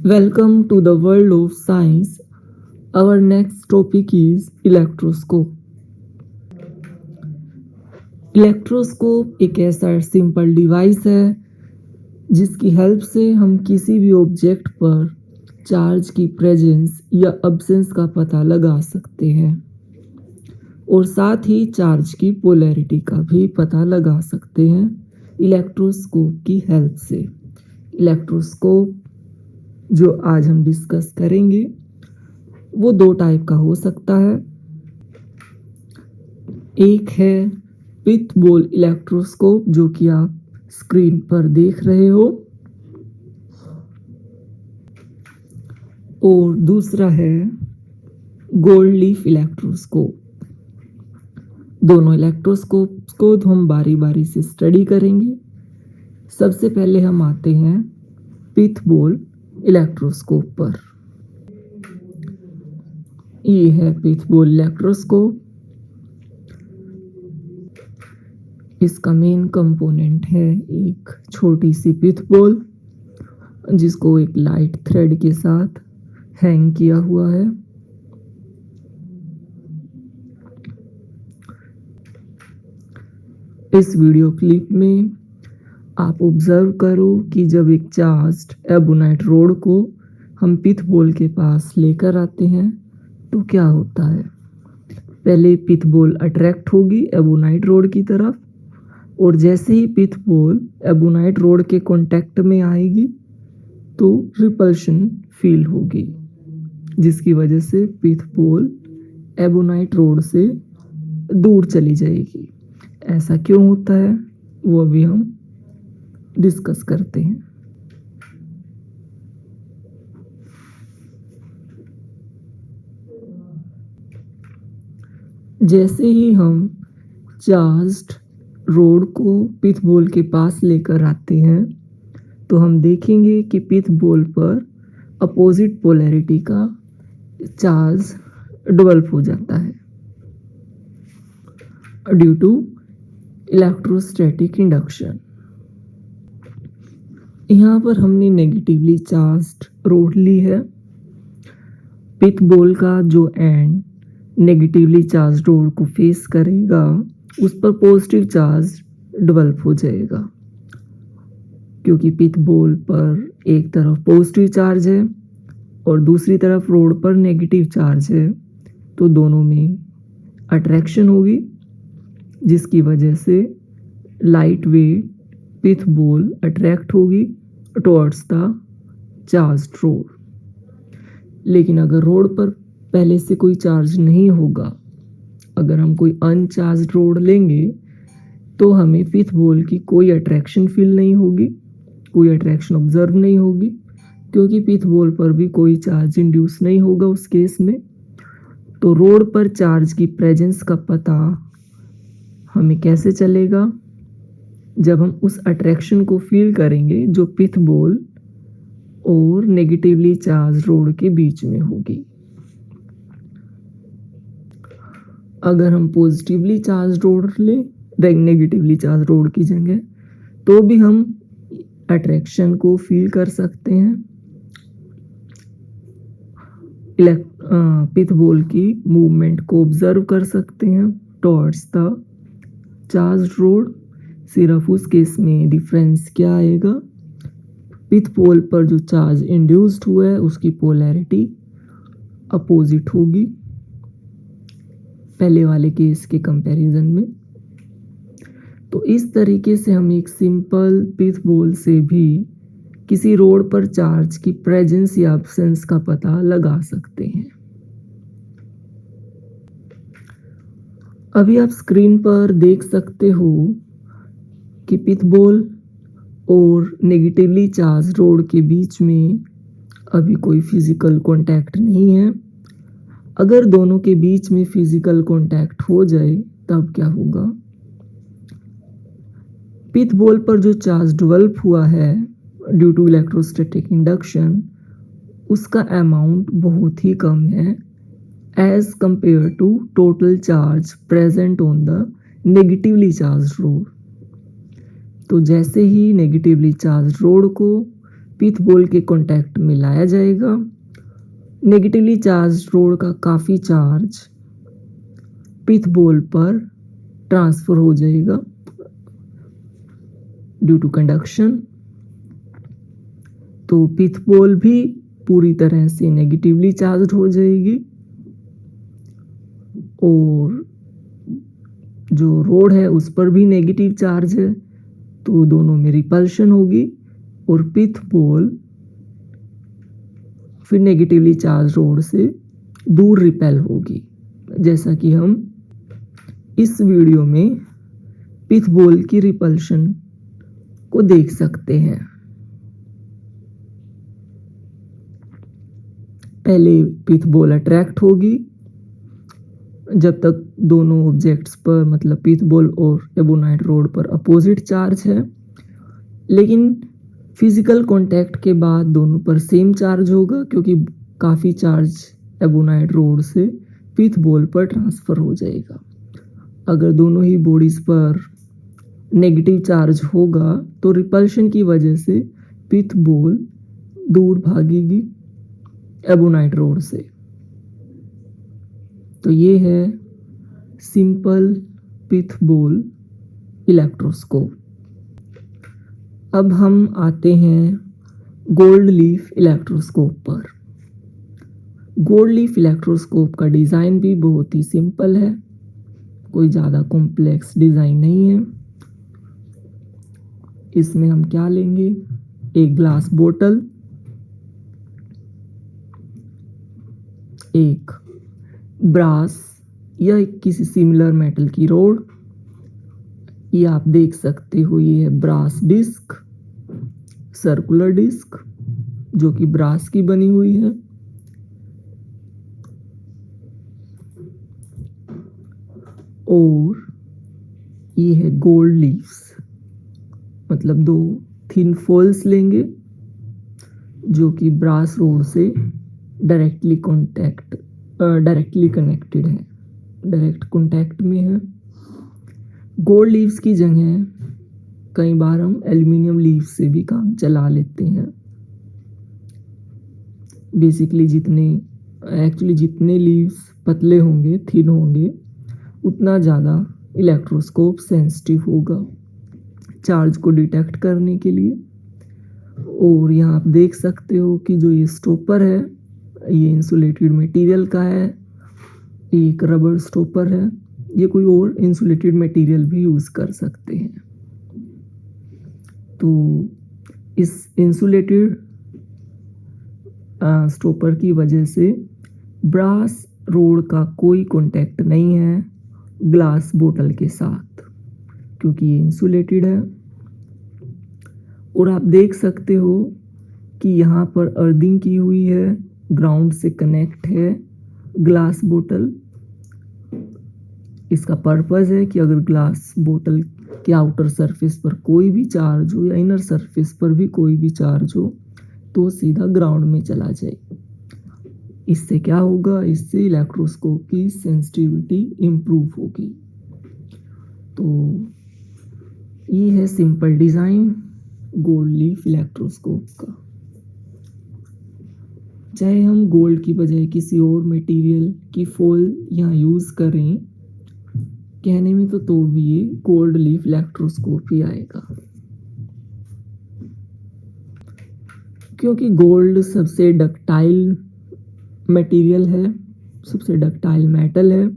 Welcome to the world of science. Our next topic is electroscope. Electroscope एक ऐसा simple device है जिसकी help से हम किसी भी ऑब्जेक्ट पर चार्ज की प्रेजेंस या अब्सेंस का पता लगा सकते हैं और साथ ही चार्ज की पोलैरिटी का भी पता लगा सकते हैं इलेक्ट्रोस्कोप की हेल्प से। इलेक्ट्रोस्कोप जो आज हम डिस्कस करेंगे वो दो टाइप का हो सकता है। एक है पिथ बोल इलेक्ट्रोस्कोप जो कि आप स्क्रीन पर देख रहे हो, और दूसरा है गोल्ड लीफ इलेक्ट्रोस्कोप। दोनों इलेक्ट्रोस्कोप को हम बारी बारी से स्टडी करेंगे। सबसे पहले हम आते हैं पिथ बोल इलेक्ट्रोस्कोप पर। ये है पिथ बोल इलेक्ट्रोस्कोप। इसका मेन कंपोनेंट है एक छोटी सी पिथ बोल जिसको एक लाइट थ्रेड के साथ हैंग किया हुआ है। इस वीडियो क्लिप में आप ऑब्जर्व करो कि जब एक चार्ज्ड एबोनाइट रोड को हम पिथ बोल के पास लेकर आते हैं तो क्या होता है। पहले पिथ बोल अट्रैक्ट होगी एबोनाइट रोड की तरफ, और जैसे ही पिथ बोल एबोनाइट रोड के कांटेक्ट में आएगी तो रिपल्शन फील होगी, जिसकी वजह से पिथ बोल एबोनाइट रोड से दूर चली जाएगी। ऐसा क्यों होता है वो अभी हम डिस्कस करते हैं। जैसे ही हम चार्ज्ड रोड को पिथ बोल के पास लेकर आते हैं तो हम देखेंगे कि पिथ बोल पर अपोजिट पोलैरिटी का चार्ज डेवलप हो जाता है ड्यू टू इलेक्ट्रोस्टैटिक इंडक्शन। यहाँ पर हमने नेगेटिवली चार्ज्ड रोड ली है। पिथ बोल का जो एंड नेगेटिवली चार्ज रोड को फेस करेगा उस पर पॉजिटिव चार्ज डेवलप हो जाएगा, क्योंकि पिथ बोल पर एक तरफ पॉजिटिव चार्ज है और दूसरी तरफ रोड पर नेगेटिव चार्ज है, तो दोनों में अट्रैक्शन होगी, जिसकी वजह से लाइट वेट पिथ बोल अट्रैक्ट होगी टुवर्ड्स द चार्ज्ड रोड। लेकिन अगर रोड पर पहले से कोई चार्ज नहीं होगा, अगर हम कोई अनचार्ज्ड रोड लेंगे तो हमें पिथ बोल की कोई अट्रैक्शन फील नहीं होगी, कोई अट्रैक्शन ऑब्जर्व नहीं होगी, क्योंकि पिथ बोल पर भी कोई चार्ज इंड्यूस नहीं होगा उस केस में। तो रोड पर चार्ज की प्रेजेंस का पता हमें कैसे चलेगा, जब हम उस अट्रैक्शन को फील करेंगे जो पिथ बोल और नेगेटिवली चार्ज रोड के बीच में होगी। अगर हम पॉजिटिवली चार्ज रोड लें नेगेटिवली चार्ज रोड की जगह, तो भी हम अट्रैक्शन को फील कर सकते हैं। पिथ बोल की मूवमेंट को ऑब्जर्व कर सकते हैं टुवर्ड्स द चार्ज रोड। सिर्फ उस केस में डिफरेंस क्या आएगा, पिथ बोल पर जो चार्ज इंड्यूस्ड हुआ है उसकी पोलैरिटी अपोजिट होगी पहले वाले केस के कंपैरिजन में। तो इस तरीके से हम एक सिंपल पिथ बोल से भी किसी रोड पर चार्ज की प्रेजेंस या एब्सेंस का पता लगा सकते हैं। अभी आप स्क्रीन पर देख सकते हो कि पिथ बोल और नेगेटिवली चार्ज रोड के बीच में अभी कोई फिजिकल कांटेक्ट नहीं है। अगर दोनों के बीच में फिजिकल कांटेक्ट हो जाए तब क्या होगा, पिथ बोल पर जो चार्ज डेवलप हुआ है ड्यू टू इलेक्ट्रोस्टैटिक इंडक्शन उसका अमाउंट बहुत ही कम है as compare to total charge present on the negatively charge rod. तो जैसे ही नेगेटिवली चार्ज रोड को पिथ बोल के कॉन्टैक्ट में लाया जाएगा। नेगेटिवली चार्ज रोड का काफ़ी चार्ज पिथ बोल पर ट्रांसफ़र हो जाएगा ड्यू टू कंडक्शन। तो पिथ बोल भी पूरी तरह से नेगेटिवली चार्ज हो जाएगी और जो रोड है उस पर भी नेगेटिव चार्ज है, तो दोनों में रिपल्शन होगी और पिथ बोल फिर नेगेटिवली चार्ज रोड से दूर रिपेल होगी, जैसा कि हम इस वीडियो में पिथ बोल की रिपल्शन को देख सकते हैं। पहले पिथ बोल अट्रैक्ट होगी जब तक दोनों ऑब्जेक्ट्स पर मतलब पिथ बोल और एबोनाइट रोड पर अपोजिट चार्ज है, लेकिन फिजिकल कांटेक्ट के बाद दोनों पर सेम चार्ज होगा क्योंकि काफ़ी चार्ज एबोनाइट रोड से पिथ बोल पर ट्रांसफ़र हो जाएगा। अगर दोनों ही बॉडीज़ पर नेगेटिव चार्ज होगा तो रिपल्शन की वजह से पिथ बोल दूर भागेगी एबोनाइट रोड से। तो ये है सिंपल पिथ बोल इलेक्ट्रोस्कोप। अब हम आते हैं गोल्ड लीफ इलेक्ट्रोस्कोप पर। गोल्ड लीफ इलेक्ट्रोस्कोप का डिज़ाइन भी बहुत ही सिंपल है, कोई ज़्यादा कॉम्प्लेक्स डिज़ाइन नहीं है। इसमें हम क्या लेंगे, एक ग्लास बोतल, एक ब्रास या किसी सिमिलर मेटल की रोड, ये आप देख सकते हो ये है ब्रास डिस्क, सर्कुलर डिस्क जो कि ब्रास की बनी हुई है। और ये है गोल्ड लीव्स, मतलब दो थिन फॉल्स लेंगे जो कि ब्रास रोड से डायरेक्टली कनेक्टेड है, डायरेक्ट कॉन्टैक्ट में है। गोल्ड लीव्स की जगह कई बार हम एल्युमिनियम लीव्स से भी काम चला लेते हैं। बेसिकली जितने लीव्स पतले होंगे, थिन होंगे, उतना ज़्यादा इलेक्ट्रोस्कोप सेंसिटिव होगा चार्ज को डिटेक्ट करने के लिए। और यहाँ आप देख सकते हो कि जो ये स्टॉपर है ये इंसुलेटेड मटेरियल का है, एक रबर स्टॉपर है, ये कोई और इंसुलेटेड मटेरियल भी यूज़ कर सकते हैं। तो इस इंसुलेटेड स्टॉपर की वजह से ब्रास रोड का कोई कांटेक्ट नहीं है ग्लास बोतल के साथ क्योंकि ये इंसुलेटेड है। और आप देख सकते हो कि यहाँ पर अर्थिंग की हुई है, ग्राउंड से कनेक्ट है ग्लास बोतल। इसका पर्पज़ है कि अगर ग्लास बोतल के आउटर सरफेस पर कोई भी चार्ज हो या इनर सरफेस पर भी कोई भी चार्ज हो तो सीधा ग्राउंड में चला जाए। इससे क्या होगा, इससे इलेक्ट्रोस्कोप की सेंसिटिविटी इम्प्रूव होगी। तो ये है simple design gold leaf electroscope का। चाहे हम गोल्ड की बजाय किसी और मटेरियल की फॉल यहाँ यूज़ करें, कहने में तो भी ये गोल्ड लीफ इलेक्ट्रोस्कोप ही आएगा क्योंकि गोल्ड सबसे डक्टाइल मटेरियल है, सबसे डक्टाइल मेटल है,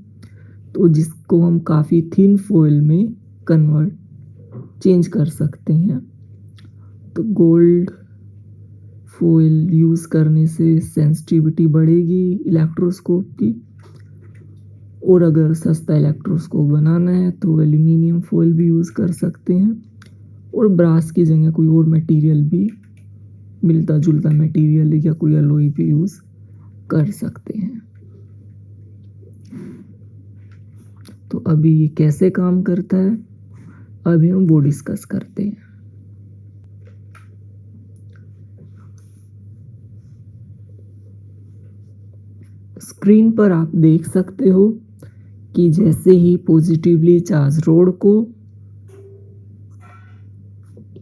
तो जिसको हम काफ़ी थिन फॉइल में चेंज कर सकते हैं। तो गोल्ड फॉइल यूज़ करने से सेंसिटिविटी बढ़ेगी इलेक्ट्रोस्कोप की। और अगर सस्ता इलेक्ट्रोस्कोप बनाना है तो एल्युमिनियम फॉइल भी यूज़ कर सकते हैं और ब्रास की जगह कोई और मटेरियल भी, मिलता जुलता मटेरियल या कोई एलॉय भी यूज़ कर सकते हैं। तो अभी ये कैसे काम करता है अभी हम वो डिस्कस करते हैं। स्क्रीन पर आप देख सकते हो कि जैसे ही पॉजिटिवली चार्ज रोड को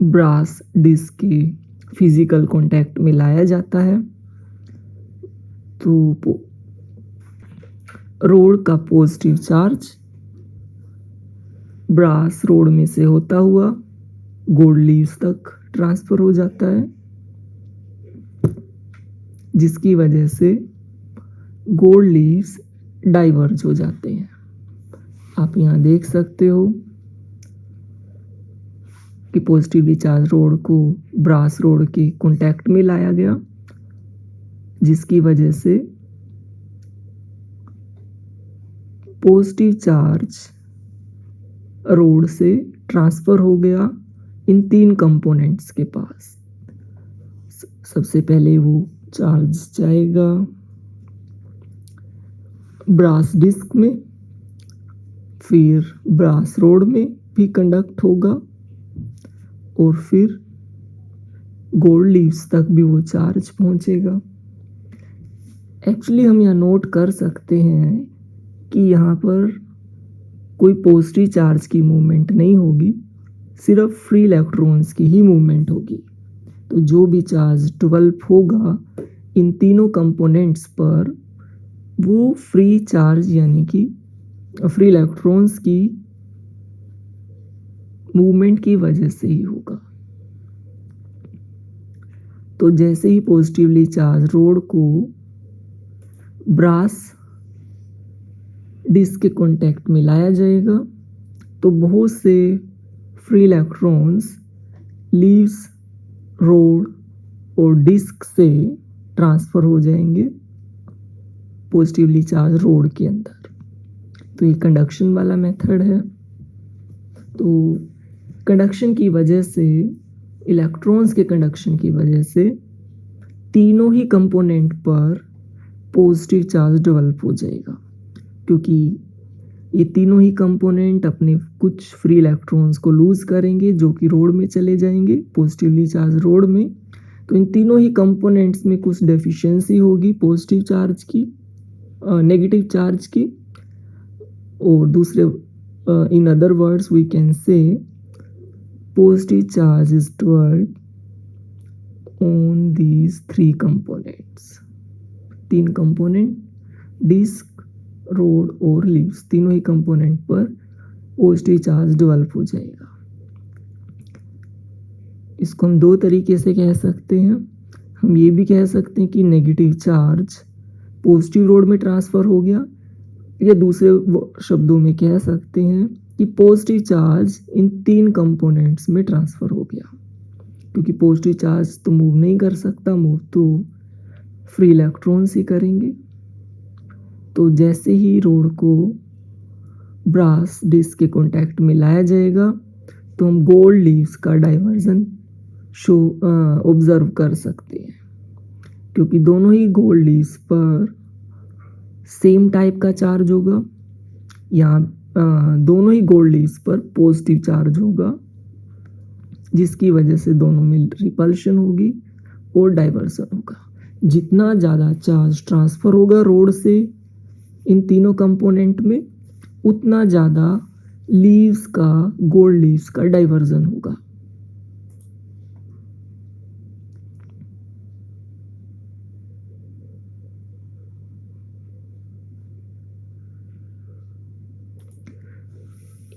ब्रास डिस्क के फिजिकल कांटेक्ट में लाया जाता है तो रोड का पॉजिटिव चार्ज ब्रास रोड में से होता हुआ गोल्ड लीव्स तक ट्रांसफर हो जाता है, जिसकी वजह से गोल्ड लीव्स डाइवर्ज हो जाते हैं। आप यहाँ देख सकते हो कि पॉजिटिवली चार्ज रोड को ब्रास रोड के कांटेक्ट में लाया गया, जिसकी वजह से पॉजिटिव चार्ज रोड से ट्रांसफर हो गया इन 3 कंपोनेंट्स के पास। सबसे पहले वो चार्ज जाएगा ब्रास डिस्क में, फिर ब्रास रोड में भी कंडक्ट होगा और फिर गोल्ड लीव्स तक भी वो चार्ज पहुंचेगा। एक्चुअली हम यहाँ नोट कर सकते हैं कि यहाँ पर कोई पॉजिटिव चार्ज की मूवमेंट नहीं होगी, सिर्फ फ्री इलेक्ट्रॉन्स की ही मूवमेंट होगी। तो जो भी चार्ज डेवलप होगा इन तीनों कंपोनेंट्स पर वो फ्री चार्ज यानी कि फ्री इलेक्ट्रॉन्स की मूवमेंट की वजह से ही होगा। तो जैसे ही पॉजिटिवली चार्ज रोड को ब्रास डिस्क के कांटेक्ट में लाया जाएगा तो बहुत से फ्री इलेक्ट्रॉन्स लीव्स रोड और डिस्क से ट्रांसफ़र हो जाएंगे पॉजिटिवली चार्ज रोड के अंदर। तो ये कंडक्शन वाला मेथड है। तो कंडक्शन की वजह से, इलेक्ट्रॉन्स के कंडक्शन की वजह से तीनों ही कंपोनेंट पर पॉजिटिव चार्ज डेवलप हो जाएगा, क्योंकि ये तीनों ही कंपोनेंट अपने कुछ फ्री इलेक्ट्रॉन्स को लूज़ करेंगे जो कि रोड में चले जाएंगे, पॉजिटिवली चार्ज रोड में। तो इन तीनों ही कंपोनेंट्स में कुछ डेफिशिएंसी होगी पॉजिटिव चार्ज की, नेगेटिव चार्ज की, और दूसरे in other words we can say positive charge is developed on these 3 components। 3 component disc, rod और लीव्स, तीनों ही कंपोनेंट पर पॉजिटिव चार्ज डेवलप हो जाएगा। इसको हम 2 तरीके से कह सकते हैं। हम ये भी कह सकते हैं कि नेगेटिव चार्ज पॉजिटिव रोड में ट्रांसफ़र हो गया, या दूसरे शब्दों में कह सकते हैं कि पॉजिटिव चार्ज इन 3 कंपोनेंट्स में ट्रांसफ़र हो गया, क्योंकि पॉजिटिव चार्ज तो मूव नहीं कर सकता, मूव तो फ्री इलेक्ट्रॉन्स ही करेंगे। तो जैसे ही रोड को ब्रास डिस्क के कांटेक्ट में लाया जाएगा तो हम गोल्ड लीव्स का डाइवर्जन ऑब्जर्व कर सकते हैं, क्योंकि दोनों ही गोल्ड लीव्स पर सेम टाइप का चार्ज होगा। यहाँ दोनों ही गोल्ड लीव्स पर पॉजिटिव चार्ज होगा, जिसकी वजह से दोनों में रिपल्शन होगी और डाइवर्सन होगा। जितना ज़्यादा चार्ज ट्रांसफ़र होगा रोड से इन तीनों कंपोनेंट में, उतना ज़्यादा लीव्स का, गोल्ड लीव्स का डाइवर्जन होगा।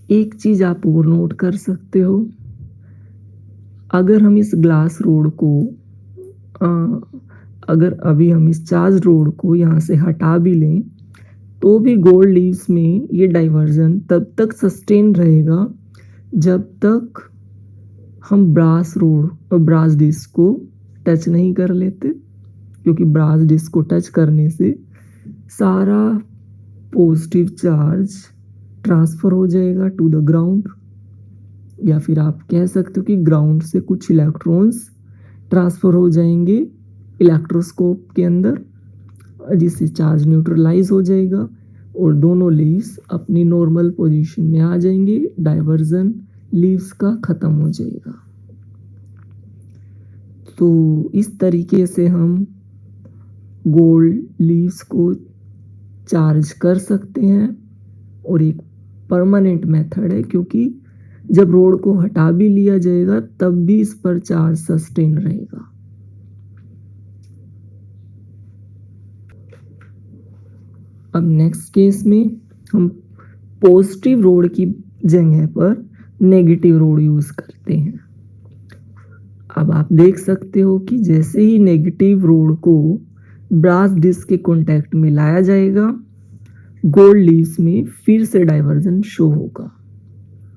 एक चीज़ आप और नोट कर सकते हो, अगर हम इस ग्लास रोड को अगर अभी हम इस चार्ज रोड को यहाँ से हटा भी लें तो भी गोल्ड लीव्स में ये डाइवर्जन तब तक सस्टेन रहेगा जब तक हम ब्रास रोड और ब्रास डिस्क को टच नहीं कर लेते, क्योंकि ब्रास डिस्क को टच करने से सारा पॉजिटिव चार्ज ट्रांसफ़र हो जाएगा टू द ग्राउंड, या फिर आप कह सकते हो कि ग्राउंड से कुछ इलेक्ट्रॉन्स ट्रांसफ़र हो जाएंगे इलेक्ट्रोस्कोप के अंदर, जिससे चार्ज न्यूट्रलाइज हो जाएगा और दोनों लीव्स अपनी नॉर्मल पोजीशन में आ जाएंगे, डाइवर्जन लीव्स का ख़त्म हो जाएगा। तो इस तरीके से हम गोल्ड लीव्स को चार्ज कर सकते हैं, और एक परमानेंट मेथड है, क्योंकि जब रोड को हटा भी लिया जाएगा तब भी इस पर चार्ज सस्टेन रहेगा। अब नेक्स्ट केस में हम पॉजिटिव रोड की जगह पर नेगेटिव रोड यूज़ करते हैं। अब आप देख सकते हो कि जैसे ही नेगेटिव रोड को ब्रास डिस्क के कॉन्टैक्ट में लाया जाएगा, गोल्ड लीव्स में फिर से डाइवर्जन शो होगा,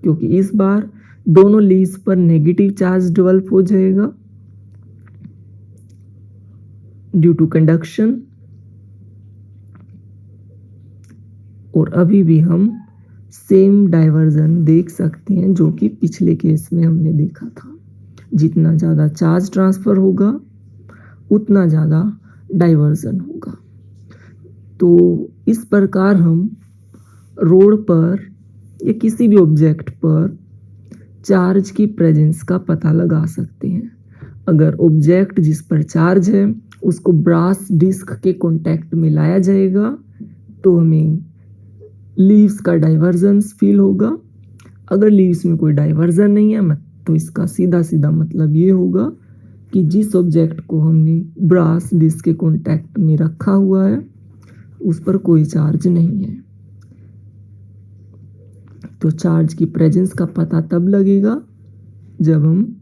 क्योंकि इस बार दोनों लीव्स पर नेगेटिव चार्ज डेवलप हो जाएगा ड्यू टू कंडक्शन। और अभी भी हम सेम डाइवर्जन देख सकते हैं जो कि पिछले केस में हमने देखा था। जितना ज़्यादा चार्ज ट्रांसफ़र होगा उतना ज़्यादा डाइवर्जन होगा। तो इस प्रकार हम रोड पर या किसी भी ऑब्जेक्ट पर चार्ज की प्रेजेंस का पता लगा सकते हैं। अगर ऑब्जेक्ट जिस पर चार्ज है उसको ब्रास डिस्क के कॉन्टैक्ट में लाया जाएगा तो हमें लीव्स का डाइवर्जेंस फील होगा। अगर लीव्स में कोई डाइवर्जन नहीं है तो इसका सीधा सीधा मतलब ये होगा कि जिस ऑब्जेक्ट को हमने ब्रास डिस्क के कॉन्टैक्ट में रखा हुआ है उस पर कोई चार्ज नहीं है। तो चार्ज की प्रेजेंस का पता तब लगेगा जब हम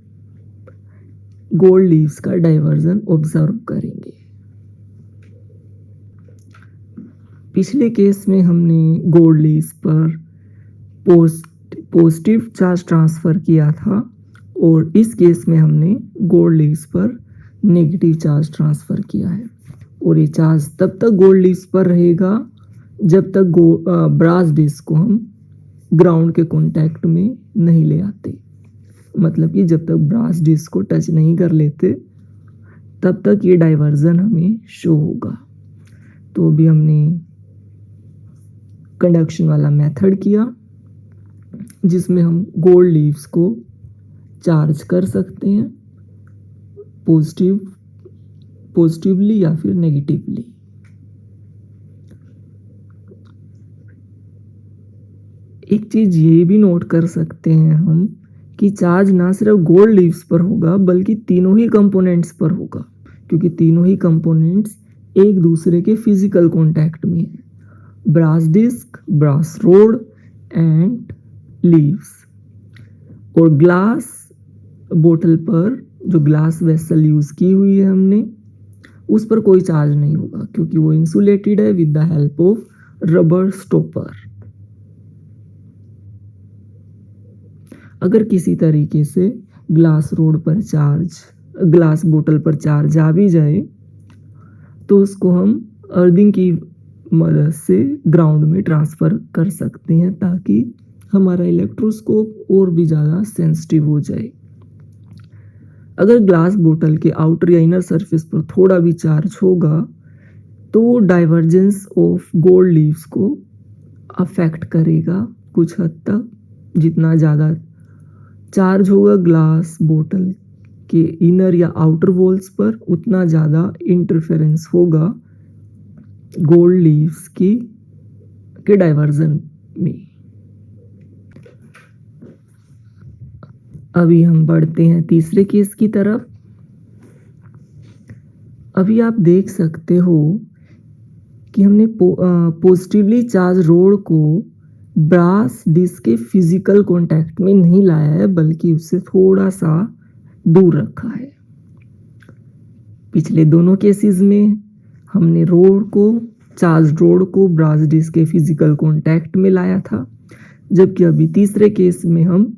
गोल्ड लीव्स का डाइवर्जन ऑब्जर्व करेंगे। पिछले केस में हमने गोल्ड लीव्स पर पॉजिटिव चार्ज ट्रांसफ़र किया था और इस केस में हमने गोल्ड लीव्स पर नेगेटिव चार्ज ट्रांसफ़र किया है। और ये चार्ज तब तक गोल्ड लीव्स पर रहेगा जब तक ब्रास डिस्क को हम ग्राउंड के कॉन्टैक्ट में नहीं ले आते। मतलब कि जब तक ब्रास डिस्क को टच नहीं कर लेते तब तक ये डाइवर्जन हमें शो होगा। तो अभी हमने कंडक्शन वाला मेथड किया जिसमें हम गोल्ड लीव्स को चार्ज कर सकते हैं पॉजिटिवली या फिर नेगेटिवली। एक चीज़ ये भी नोट कर सकते हैं हम कि चार्ज ना सिर्फ गोल्ड लीव्स पर होगा बल्कि तीनों ही कंपोनेंट्स पर होगा, क्योंकि तीनों ही कंपोनेंट्स एक दूसरे के फिजिकल कांटेक्ट में हैं। Brass disc, brass rod and leaves. और ग्लास बोतल पर जो ग्लास वेसल यूज़ की हुई है हमने उस पर कोई चार्ज नहीं होगा क्योंकि वो इंसुलेटेड है with the help of rubber stopper. अगर किसी तरीके से ग्लास बोतल पर चार्ज आ भी जाए तो उसको हम अर्थिंग की मदद से ग्राउंड में ट्रांसफ़र कर सकते हैं ताकि हमारा इलेक्ट्रोस्कोप और भी ज़्यादा सेंसिटिव हो जाए। अगर ग्लास बोतल के आउटर या इनर सरफेस पर थोड़ा भी चार्ज होगा तो डाइवर्जेंस ऑफ गोल्ड लीव्स को अफेक्ट करेगा कुछ हद तक। जितना ज़्यादा चार्ज होगा ग्लास बोतल के इनर या आउटर वॉल्स पर उतना ज़्यादा इंटरफेरेंस होगा गोल्ड लीव्स के डाइवर्जन में। अभी हम बढ़ते हैं तीसरे केस की तरफ। अभी आप देख सकते हो कि हमने पॉजिटिवली चार्ज रोड को ब्रास डिस्क के फिजिकल कांटेक्ट में नहीं लाया है बल्कि उससे थोड़ा सा दूर रखा है। पिछले दोनों केसेस में हमने चार्ज रोड को ब्रास डिस्क के फिजिकल कांटेक्ट में लाया था, जबकि अभी तीसरे केस में हम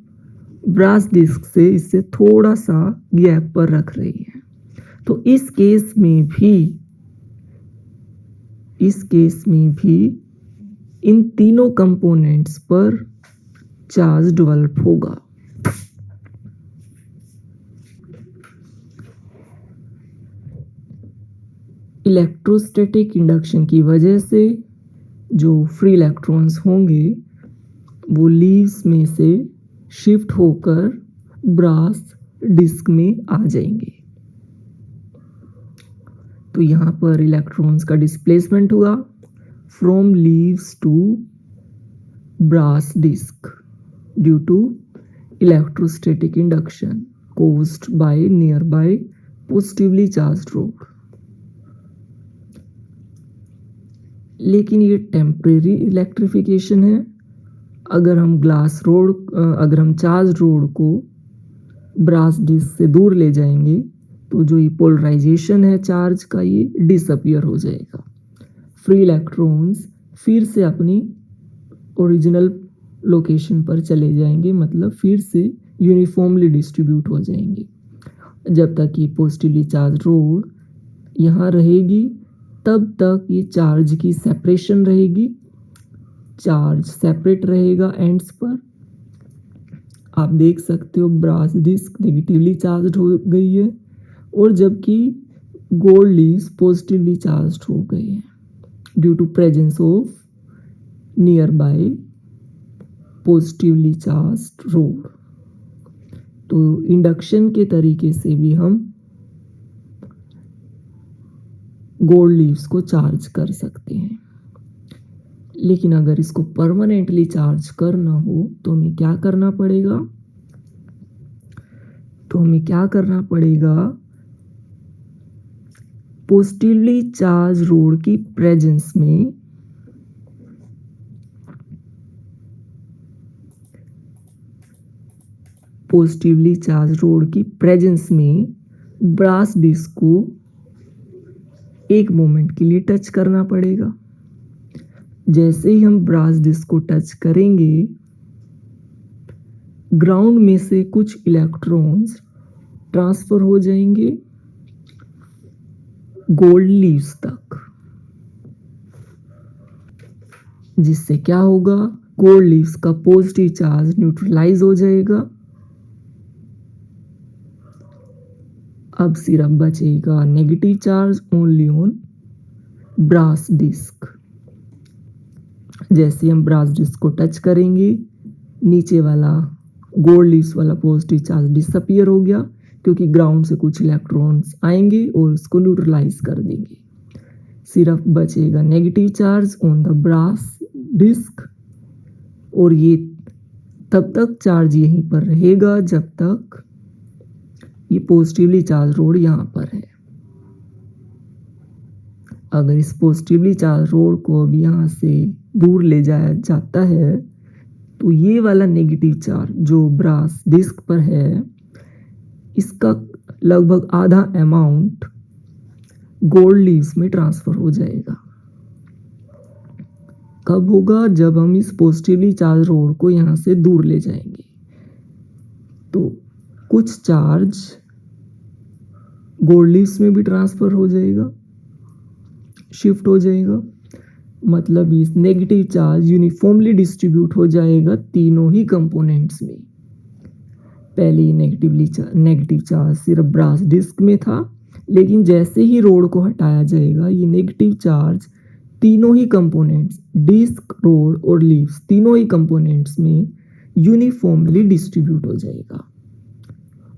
ब्रास डिस्क से इससे थोड़ा सा गैप पर रख रहे हैं। तो इस केस में भी इन तीनों कंपोनेंट्स पर चार्ज डेवलप होगा। इलेक्ट्रोस्टैटिक इंडक्शन की वजह से जो फ्री इलेक्ट्रॉन्स होंगे वो लीव्स में से शिफ्ट होकर ब्रास डिस्क में आ जाएंगे। तो यहाँ पर इलेक्ट्रॉन्स का डिस्प्लेसमेंट हुआ from leaves to brass disc due to electrostatic induction caused by nearby positively charged rod. लेकिन ये टेम्परेरी इलेक्ट्रिफिकेशन है। अगर हम चार्ज रोड को ब्रास डिस्क से दूर ले जाएंगे तो जो ये पोलराइजेशन है चार्ज का ये डिसअपियर हो जाएगा। फ्री इलेक्ट्रॉन्स फिर से अपनी ओरिजिनल लोकेशन पर चले जाएंगे, मतलब फिर से यूनिफॉर्मली डिस्ट्रीब्यूट हो जाएंगे। जब तक ये पॉजिटिवली चार्ज रोड यहाँ रहेगी तब तक ये चार्ज की सेपरेशन रहेगी, चार्ज सेपरेट रहेगा एंड्स पर। आप देख सकते हो ब्रास डिस्क नेगेटिवली चार्ज हो गई है और जबकि गोल्ड लीव्स पॉजिटिवली चार्ज हो गए हैं due to presence of nearby positively charge rod. तो इंडक्शन के तरीके से भी हम गोल्ड लीव्स को चार्ज कर सकते हैं। लेकिन अगर इसको परमानेंटली चार्ज करना हो तो हमें क्या करना पड़ेगा? पॉजिटिवली चार्ज रोड की प्रेजेंस में ब्रास डिस्क को एक मोमेंट के लिए टच करना पड़ेगा। जैसे ही हम ब्रास डिस्क को टच करेंगे ग्राउंड में से कुछ इलेक्ट्रॉन्स ट्रांसफर हो जाएंगे गोल्ड लीव्स तक, जिससे क्या होगा? गोल्ड लीव्स का पॉजिटिव चार्ज न्यूट्रलाइज हो जाएगा। अब सिर्फ बचेगा negative charge only on brass disc. जैसे हम ब्रास डिस्क को टच करेंगे नीचे वाला गोल्ड लीव्स वाला पॉजिटिव चार्ज डिसअपियर हो गया, क्योंकि ग्राउंड से कुछ इलेक्ट्रॉन्स आएंगे और उसको न्यूट्रलाइज कर देंगे। सिर्फ बचेगा negative charge on the brass disc और ये तब तक चार्ज यहीं पर रहेगा जब तक ये पॉजिटिवली चार्ज रोड यहाँ पर है। अगर इस पॉजिटिवली चार्ज रोड को अब यहाँ से दूर ले जाया जाता है तो ये वाला नेगेटिव चार्ज जो ब्रास डिस्क पर है इसका लगभग आधा अमाउंट गोल्ड लीव्स में ट्रांसफर हो जाएगा। कब होगा? जब हम इस पॉजिटिवली चार्ज रोड को यहाँ से दूर ले जाएंगे तो कुछ चार्ज गोल्ड लीव्स में भी ट्रांसफर हो जाएगा, शिफ्ट हो जाएगा। मतलब इस नेगेटिव चार्ज यूनिफॉर्मली डिस्ट्रीब्यूट हो जाएगा तीनों ही कंपोनेंट्स में। पहले नेगेटिव चार्ज सिर्फ ब्रास डिस्क में था, लेकिन जैसे ही रोड को हटाया जाएगा ये नेगेटिव चार्ज तीनों ही कंपोनेंट्स, डिस्क, रोड और लीव्स, तीनों ही कंपोनेंट्स में यूनिफॉर्मली डिस्ट्रीब्यूट हो जाएगा।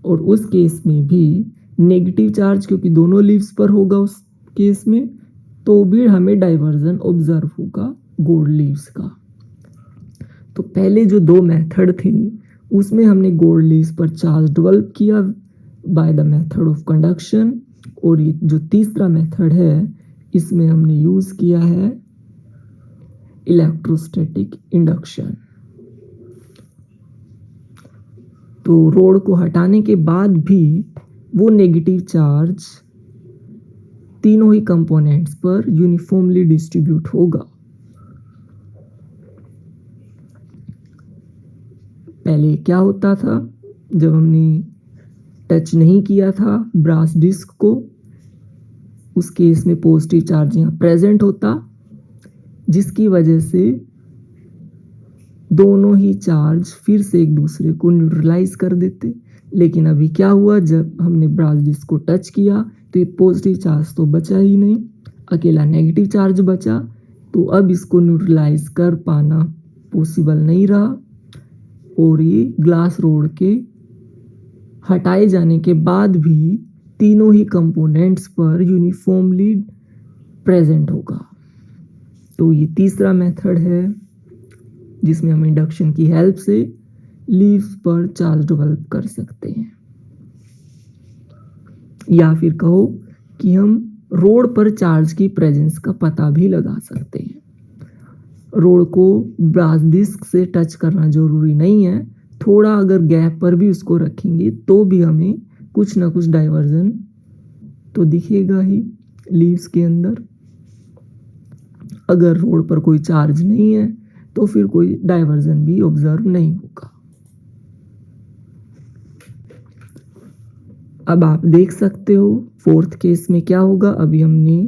और उस केस में भी नेगेटिव चार्ज क्योंकि दोनों लीव्स पर होगा उस केस में, तो भी हमें डाइवर्जन ऑब्जर्व होगा गोल्ड लीव्स का। तो पहले जो दो मेथड थे उसमें हमने गोल्ड लीव्स पर चार्ज डेवलप किया by the method of conduction, और ये जो तीसरा मेथड है इसमें हमने यूज़ किया है इलेक्ट्रोस्टैटिक इंडक्शन। तो रोड को हटाने के बाद भी वो नेगेटिव चार्ज तीनों ही कंपोनेंट्स पर यूनिफॉर्मली डिस्ट्रीब्यूट होगा। पहले क्या होता था, जब हमने टच नहीं किया था ब्रास डिस्क को, उस केस में पॉजिटिव चार्ज यहाँ प्रेजेंट होता, जिसकी वजह से दोनों ही चार्ज फिर से एक दूसरे को न्यूट्रलाइज कर देते। लेकिन अभी क्या हुआ, जब हमने ब्रास डिस्क को टच किया तो ये पॉजिटिव चार्ज तो बचा ही नहीं, अकेला नेगेटिव चार्ज बचा। तो अब इसको न्यूट्रलाइज कर पाना पॉसिबल नहीं रहा और ये ग्लास रोड के हटाए जाने के बाद भी तीनों ही कंपोनेंट्स पर यूनिफॉर्मली प्रेजेंट होगा। तो ये तीसरा मेथड है जिसमें हम इंडक्शन की हेल्प से लीव्स पर चार्ज डेवलप कर सकते हैं। या फिर कहो कि हम रोड पर चार्ज की प्रेजेंस का पता भी लगा सकते हैं। रोड को ब्रास डिस्क से टच करना जरूरी नहीं है, थोड़ा अगर गैप पर भी उसको रखेंगे तो भी हमें कुछ ना कुछ डाइवर्जन तो दिखेगा ही लीव्स के अंदर। अगर रोड पर कोई चार्ज नहीं है तो फिर कोई डाइवर्जन भी ऑब्जर्व नहीं होगा। अब आप देख सकते हो फोर्थ केस में क्या होगा। अभी हमने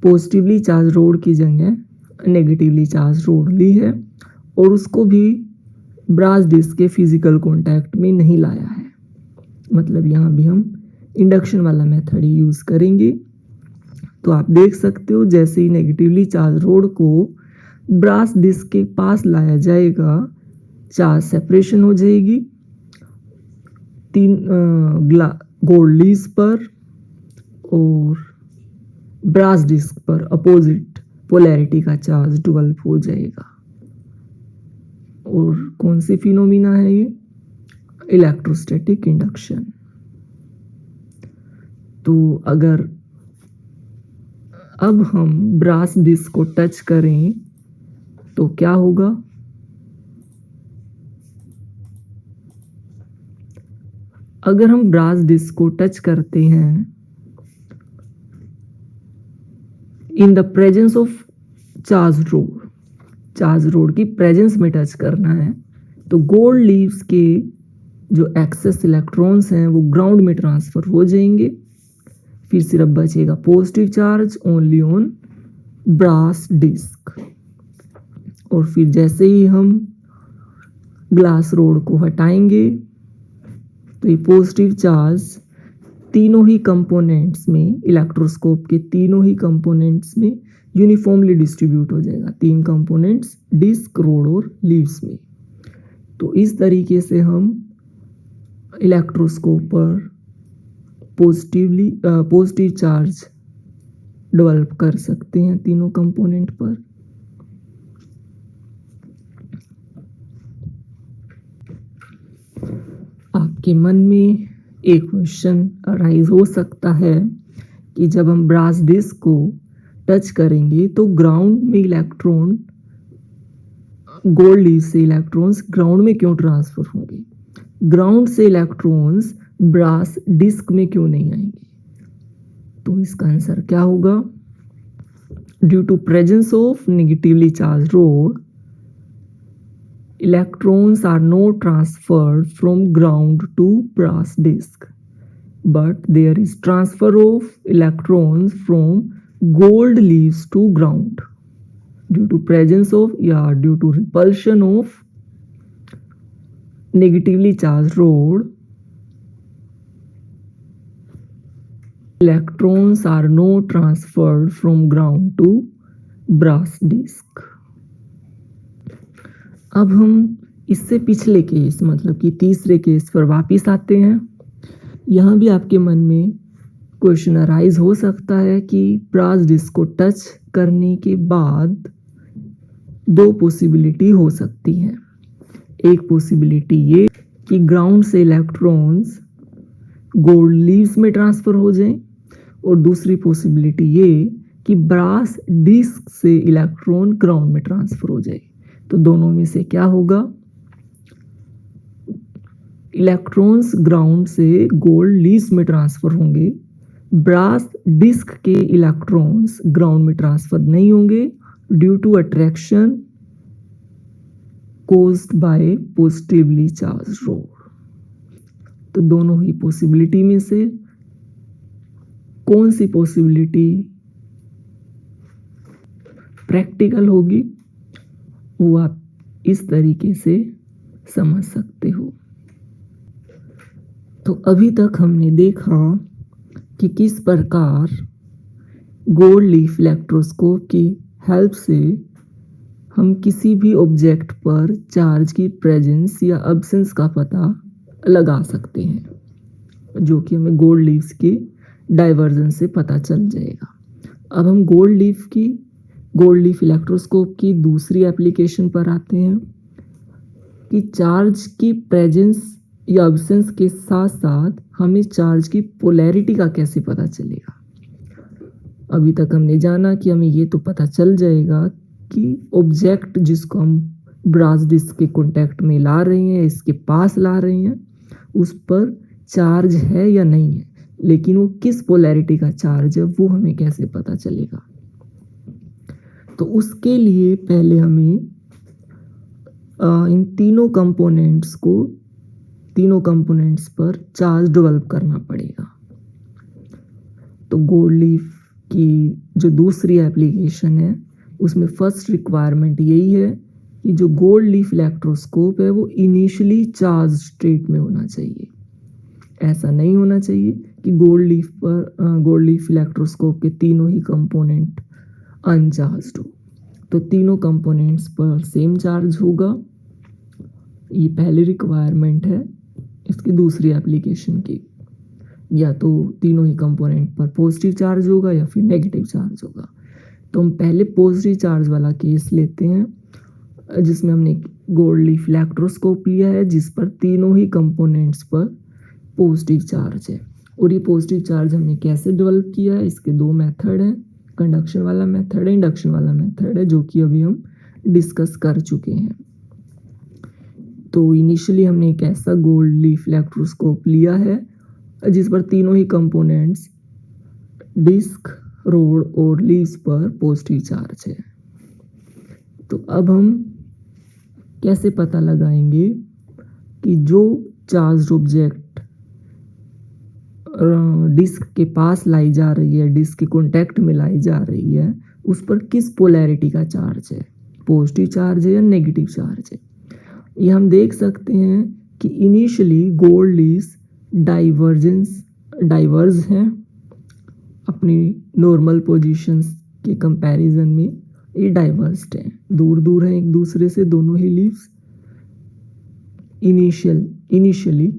पॉजिटिवली चार्ज रोड की जगह नेगेटिवली चार्ज रोड ली है और उसको भी ब्रास डिस्क के फिजिकल कांटेक्ट में नहीं लाया है, मतलब यहाँ भी हम इंडक्शन वाला मेथड ही यूज करेंगे। तो आप देख सकते हो जैसे ही नेगेटिवली चार्ज रोड को ब्रास डिस्क के पास लाया जाएगा, चार्ज सेपरेशन हो जाएगी। तीन गोल्ड लीव्स पर और ब्रास डिस्क पर अपोजिट पोलैरिटी का चार्ज डेवलप हो जाएगा। और कौन सी फिनोमिना है ये? Electrostatic induction. तो अगर अब हम ब्रास डिस्क को टच करें तो क्या होगा? अगर हम ब्रास डिस्क को टच करते हैं in the presence of charge road की प्रेजेंस में टच करना है, तो गोल्ड लीव्स के जो एक्सेस इलेक्ट्रॉन्स हैं वो ग्राउंड में ट्रांसफर हो जाएंगे। फिर सिर्फ बचेगा positive charge only on brass disc. और फिर जैसे ही हम ग्लास रोड को हटाएंगे तो ये पॉजिटिव चार्ज तीनों ही कंपोनेंट्स में, इलेक्ट्रोस्कोप के तीनों ही कंपोनेंट्स में यूनिफॉर्मली डिस्ट्रीब्यूट हो जाएगा। तीन कंपोनेंट्स डिस्क, रोड और लीव्स में। तो इस तरीके से हम इलेक्ट्रोस्कोप पर पॉजिटिव चार्ज डेवलप कर सकते हैं तीनों कंपोनेंट पर। आपके मन में एक क्वेश्चन अराइज हो सकता है कि जब हम ब्रास डिस्क को टच करेंगे तो ग्राउंड में इलेक्ट्रॉन, गोल्ड लीव से इलेक्ट्रॉन्स ग्राउंड में क्यों ट्रांसफर होंगे? ग्राउंड से इलेक्ट्रॉन्स ब्रास डिस्क में क्यों नहीं आएंगे? तो इसका आंसर क्या होगा? Due to presence of negatively charge rod, electrons are not transferred from ground to brass disc, but there is transfer of electrons from gold leaves to ground due to presence of, due to repulsion of negatively charged rod. Electrons are not transferred from ground to brass disc. अब हम इससे पिछले case, मतलब कि तीसरे case पर वापस आते हैं। यहाँ भी आपके मन में क्वेश्चन अराइज हो सकता है कि ब्रास डिस्क को टच करने के बाद दो पॉसिबिलिटी हो सकती हैं। एक पॉसिबिलिटी ये कि ग्राउंड से इलेक्ट्रॉन्स गोल्ड लीव्स में ट्रांसफर हो जाएं, और दूसरी पॉसिबिलिटी ये कि ब्रास डिस्क से इलेक्ट्रॉन ग्राउंड में ट्रांसफर हो जाए। तो दोनों में से क्या होगा? इलेक्ट्रॉन्स ग्राउंड से गोल्ड लीव्स में ट्रांसफर होंगे, ब्रास डिस्क के इलेक्ट्रॉन्स ग्राउंड में ट्रांसफर नहीं होंगे due to attraction caused by positively charge rod. तो दोनों ही पॉसिबिलिटी में से कौन सी पॉसिबिलिटी प्रैक्टिकल होगी वो आप इस तरीके से समझ सकते हो। तो अभी तक हमने देखा कि किस प्रकार गोल्ड लीफ इलेक्ट्रोस्कोप की हेल्प से हम किसी भी ऑब्जेक्ट पर चार्ज की प्रेजेंस या एब्सेंस का पता लगा सकते हैं, जो कि हमें गोल्ड लीव्स के डाइवर्जन से पता चल जाएगा। अब हम गोल्ड लीफ इलेक्ट्रोस्कोप की दूसरी एप्लीकेशन पर आते हैं कि चार्ज की प्रेजेंस या एब्सेंस के साथ साथ हमें चार्ज की पोलैरिटी का कैसे पता चलेगा। अभी तक हमने जाना कि हमें ये तो पता चल जाएगा कि ऑब्जेक्ट जिसको हम ब्रास डिस्क के कॉन्टैक्ट में ला रहे हैं, इसके पास ला रहे हैं, उस पर चार्ज है या नहीं है, लेकिन वो किस पोलैरिटी का चार्ज है वो हमें कैसे पता चलेगा। तो उसके लिए पहले हमें इन तीनों कंपोनेंट्स पर चार्ज डेवलप करना पड़ेगा। तो गोल्ड लीफ की जो दूसरी एप्लीकेशन है उसमें फर्स्ट रिक्वायरमेंट यही है कि जो गोल्ड लीफ इलेक्ट्रोस्कोप है वो इनिशियली चार्ज स्टेट में होना चाहिए। ऐसा नहीं होना चाहिए कि गोल्ड लीफ इलेक्ट्रोस्कोप के तीनों ही कंपोनेंट अनचार्ज्ड हो। तो तीनों कंपोनेंट्स पर सेम चार्ज होगा, ये पहली रिक्वायरमेंट है इसकी दूसरी एप्लीकेशन की। या तो तीनों ही कंपोनेंट पर पॉजिटिव चार्ज होगा या फिर नेगेटिव चार्ज होगा। तो हम पहले पॉजिटिव चार्ज वाला केस लेते हैं जिसमें हमने गोल्ड लीफ इलेक्ट्रोस्कोप लिया है जिस पर तीनों ही कंपोनेंट्स पर पॉजिटिव चार्ज है। और ये पॉजिटिव चार्ज हमने कैसे डेवलप किया है, इसके दो मेथड हैं, कंडक्शन वाला मेथड है, इंडक्शन वाला मेथड है, जो कि अभी हम डिस्कस कर चुके हैं। तो इनिशियली हमने एक ऐसा गोल्ड लीफ इलेक्ट्रोस्कोप लिया है जिस पर तीनों ही कंपोनेंट्स डिस्क, रोड और लीव्स पर पॉजिटिव चार्ज है। तो अब हम कैसे पता लगाएंगे कि जो चार्ज ऑब्जेक्ट डिस्क के पास लाई जा रही है, डिस्क के कॉन्टैक्ट में लाई जा रही है, उस पर किस पोलैरिटी का चार्ज है, पॉजिटिव चार्ज है या नेगेटिव चार्ज है। ये हम देख सकते हैं कि इनिशियली गोल्ड लीव्स डाइवर्ज हैं अपनी नॉर्मल पोजीशंस के कंपैरिजन में, ये डाइवर्स्ड हैं, दूर दूर हैं एक दूसरे से दोनों ही लीव्स इनिशियली।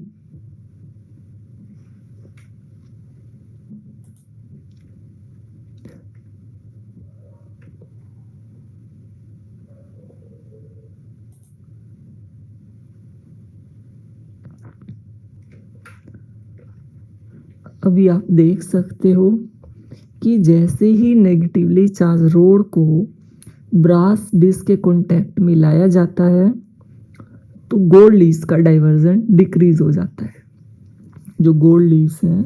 अभी आप देख सकते हो कि जैसे ही नेगेटिवली चार्ज रोड को ब्रास डिस्क के कॉन्टैक्ट में लाया जाता है तो गोल्ड लीव्स का डाइवर्जन डिक्रीज हो जाता है। जो गोल्ड लीव्स हैं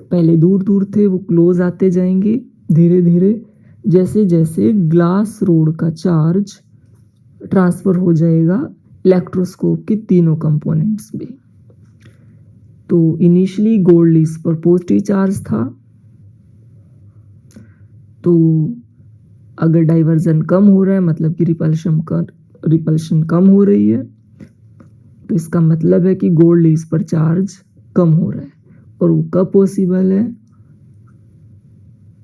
पहले दूर दूर थे, वो क्लोज आते जाएंगे धीरे धीरे, जैसे जैसे ग्लास रोड का चार्ज ट्रांसफर हो जाएगा इलेक्ट्रोस्कोप के तीनों कंपोनेंट्स में। तो इनिशियली गोल्ड लीव्स पर पॉजिटिव चार्ज था, तो अगर डाइवर्जन कम हो रहा है मतलब कि रिपल्शन कम हो रही है, तो इसका मतलब है कि गोल्ड लीव्स पर चार्ज कम हो रहा है। और वो कब पॉसिबल है,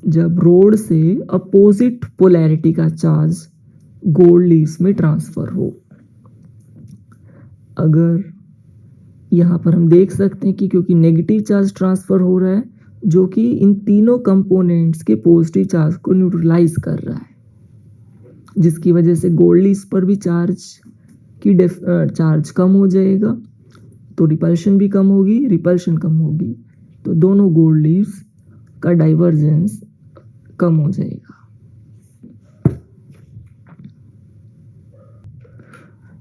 जब रोड से अपोजिट पोलैरिटी का चार्ज गोल्ड लीव्स में ट्रांसफर हो। अगर यहाँ पर हम देख सकते हैं कि क्योंकि नेगेटिव चार्ज ट्रांसफर हो रहा है जो कि इन तीनों कंपोनेंट्स के पॉजिटिव चार्ज को न्यूट्रलाइज कर रहा है, जिसकी वजह से गोल्ड लीव्स पर भी चार्ज कम हो जाएगा, तो रिपल्शन भी कम होगी, रिपल्शन कम होगी, तो दोनों गोल्ड लीव्स का डाइवर्जेंस कम हो जाएगा।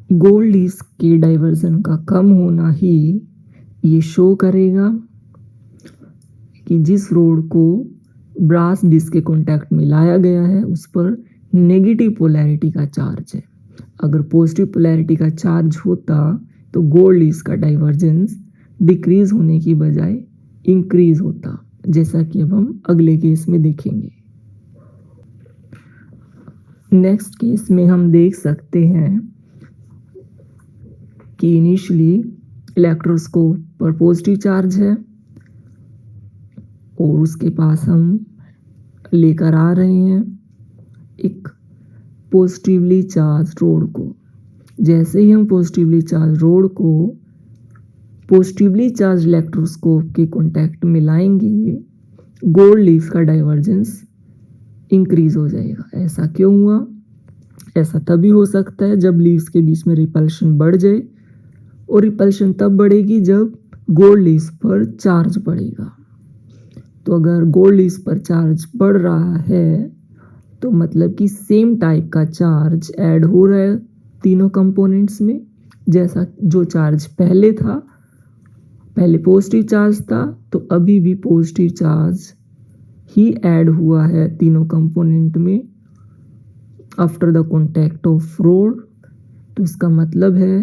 गोल्ड लीव्स के डाइवर्जन का कम होना ही ये शो करेगा कि जिस रोड को ब्रास डिस्क के कॉन्टैक्ट में लाया गया है उस पर नेगेटिव पोलैरिटी का चार्ज है। अगर पॉजिटिव पोलैरिटी का चार्ज होता तो गोल्ड लीव्स का डाइवर्जेंस डिक्रीज होने की बजाय इंक्रीज होता, जैसा कि अब हम अगले केस में देखेंगे। नेक्स्ट केस में हम देख सकते हैं कि इनिशियली इलेक्ट्रोस्कोप पर पॉजिटिव चार्ज है और उसके पास हम लेकर आ रहे हैं एक पॉजिटिवली चार्ज रोड को। जैसे ही हम पॉजिटिवली चार्ज रोड को पॉजिटिवली चार्ज इलेक्ट्रोस्कोप के कॉन्टैक्ट में लाएंगे, गोल्ड लीव्स का डाइवर्जेंस इंक्रीज हो जाएगा। ऐसा क्यों हुआ? ऐसा तभी हो सकता है जब लीव्स के बीच में रिपल्शन बढ़ जाए, और रिपल्शन तब बढ़ेगी जब गोल्ड लीव्स पर चार्ज बढ़ेगा। तो अगर गोल्ड लीव्स पर चार्ज बढ़ रहा है तो मतलब कि सेम टाइप का चार्ज ऐड हो रहा है तीनों कंपोनेंट्स में। जैसा जो चार्ज पहले था, पहले पॉजिटिव चार्ज था, तो अभी भी पॉजिटिव चार्ज ही ऐड हुआ है तीनों कंपोनेंट में after the contact of road. तो इसका मतलब है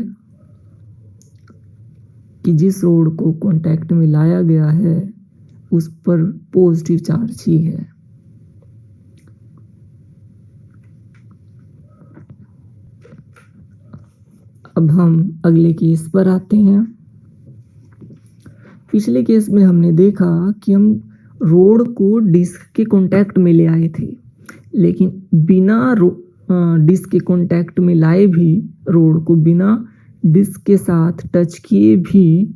कि जिस रोड को कॉन्टैक्ट में लाया गया है उस पर पॉजिटिव चार्ज ही है। अब हम अगले केस पर आते हैं। पिछले केस में हमने देखा कि हम रोड को डिस्क के कॉन्टैक्ट में ले आए थे, लेकिन बिना डिस्क के कॉन्टैक्ट में लाए भी, रोड को बिना डिस्क के साथ टच किए भी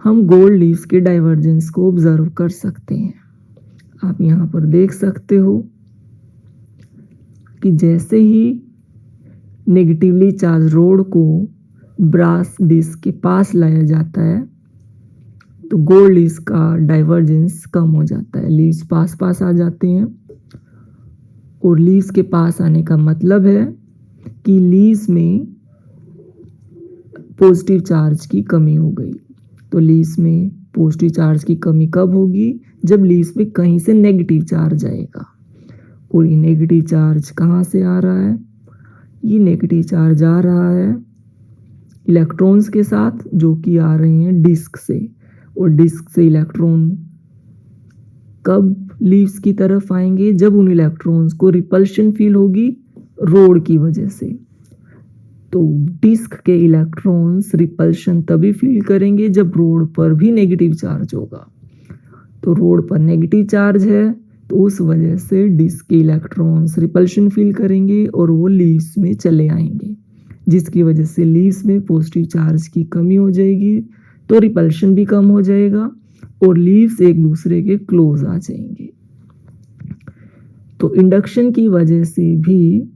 हम गोल्ड लीव्स के डाइवर्जेंस को ऑब्जर्व कर सकते हैं। आप यहाँ पर देख सकते हो कि जैसे ही नेगेटिवली चार्ज रोड को ब्रास डिस्क के पास लाया जाता है तो गोल्ड लीव्स का डाइवर्जेंस कम हो जाता है, लीव्स पास पास आ जाते हैं। और लीव्स के पास आने का मतलब है कि लीव्स में पॉजिटिव चार्ज की कमी हो गई। तो लीव्स में पॉजिटिव चार्ज की कमी कब होगी? जब लीव्स में कहीं से नेगेटिव चार्ज आएगा। और ये नेगेटिव चार्ज कहाँ से आ रहा है? ये नेगेटिव चार्ज आ रहा है इलेक्ट्रॉन्स के साथ, जो कि आ रहे हैं डिस्क से। और डिस्क से इलेक्ट्रॉन कब लीव्स की तरफ आएंगे? जब उन इलेक्ट्रॉन्स को रिपल्शन फील होगी रोड की वजह से। तो डिस्क के इलेक्ट्रॉन्स रिपल्शन तभी फील करेंगे जब रोड पर भी नेगेटिव चार्ज होगा। तो रोड पर नेगेटिव चार्ज है तो उस वजह से डिस्क के इलेक्ट्रॉन्स रिपल्शन फील करेंगे और वो लीव्स में चले आएंगे, जिसकी वजह से लीव्स में पॉजिटिव चार्ज की कमी हो जाएगी, तो रिपल्शन भी कम हो जाएगा और लीव्स एक दूसरे के क्लोज आ जाएंगे। तो इंडक्शन की वजह से भी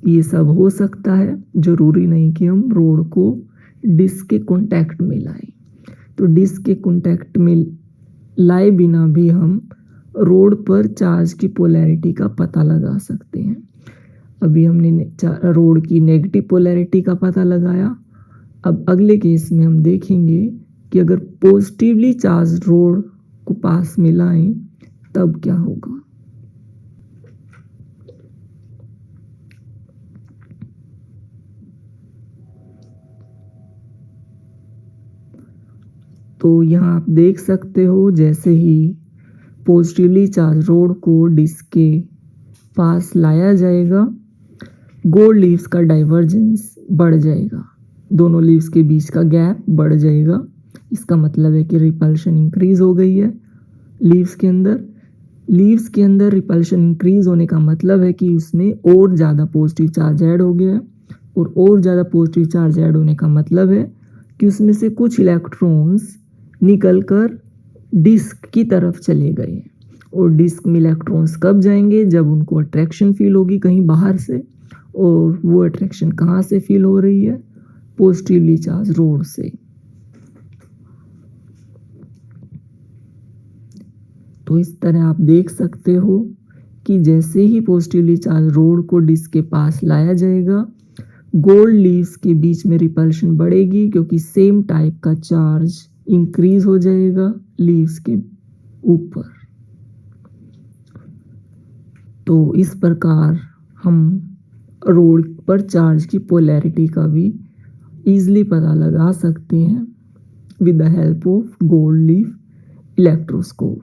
ये सब हो सकता है, जरूरी नहीं कि हम रोड को डिस्क के कॉन्टैक्ट में लाएं। तो डिस्क के कॉन्टैक्ट में लाए बिना भी हम रोड पर चार्ज की पोलैरिटी का पता लगा सकते हैं। अभी हमने रोड की नेगेटिव पोलैरिटी का पता लगाया। अब अगले केस में हम देखेंगे कि अगर पॉजिटिवली चार्ज रोड को पास में लाएं तब क्या होगा। तो यहाँ आप देख सकते हो जैसे ही पॉजिटिवली चार्ज रोड को डिस्क के पास लाया जाएगा, गोल्ड लीव्स का डाइवर्जेंस बढ़ जाएगा, दोनों लीव्स के बीच का गैप बढ़ जाएगा। इसका मतलब है कि रिपल्शन इंक्रीज हो गई है लीव्स के अंदर। लीव्स के अंदर रिपल्शन इंक्रीज होने का मतलब है कि उसमें और ज़्यादा पॉजिटिव चार्ज ऐड हो गया है। और ज़्यादा पॉजिटिव चार्ज ऐड होने का मतलब है कि उसमें से कुछ इलेक्ट्रॉन्स निकलकर डिस्क की तरफ चले गए हैं। और डिस्क में इलेक्ट्रॉन्स कब जाएंगे? जब उनको अट्रैक्शन फील होगी कहीं बाहर से। और वो अट्रैक्शन कहाँ से फील हो रही है? पॉजिटिवली चार्ज रोड से। तो इस तरह आप देख सकते हो कि जैसे ही पॉजिटिवली चार्ज रोड को डिस्क के पास लाया जाएगा, गोल्ड लीव्स के बीच में रिपल्शन बढ़ेगी, क्योंकि सेम टाइप का चार्ज इंक्रीज हो जाएगा लीव्स के ऊपर। तो इस प्रकार हम रोड पर चार्ज की पोलैरिटी का भी इजीली पता लगा सकते हैं with the help of gold leaf electroscope.